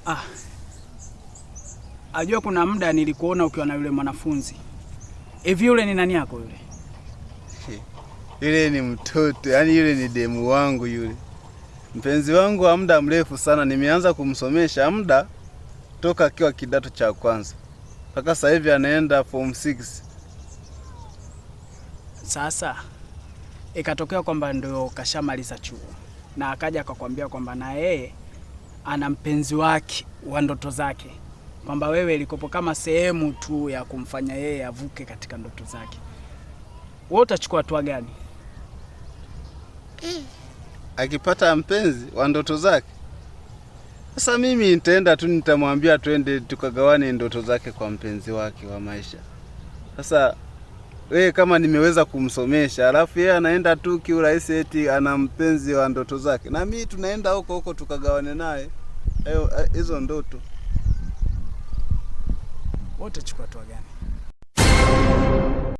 Ah, ajua kuna muda nilikuona ukiwa na yule mwanafunzi. Hivi yule ni nani yako yule? Yule ni mtoto, yani yule ni demu wangu yule. Mpenzi wangu wa muda mrefu sana, nimeanza kumsomesha muda toka akiwa kidato cha kwanza. Mpaka sasa hivi anaenda form 6. Sasa ikatokea kwamba ndio kashamaliza chuo na akaja akakwambia kwamba na yeye ana mpenzi wake wa ndoto zake, kwamba wewe ilikopo kama sehemu tu ya kumfanya yeye avuke katika ndoto zake. Wewe utachukua hatua gani? Akipata mpenzi wa ndoto zake, sasa mimi nitaenda tu, nitamwambia twende tukagawane ndoto zake kwa mpenzi wake wa maisha. Sasa wewe kama nimeweza kumsomesha, alafu yeye anaenda tu kiurahisi eti ana mpenzi wa ndoto zake, na mimi tunaenda huko tukagawane naye hizo ndoto. Wote chukua hatua gani?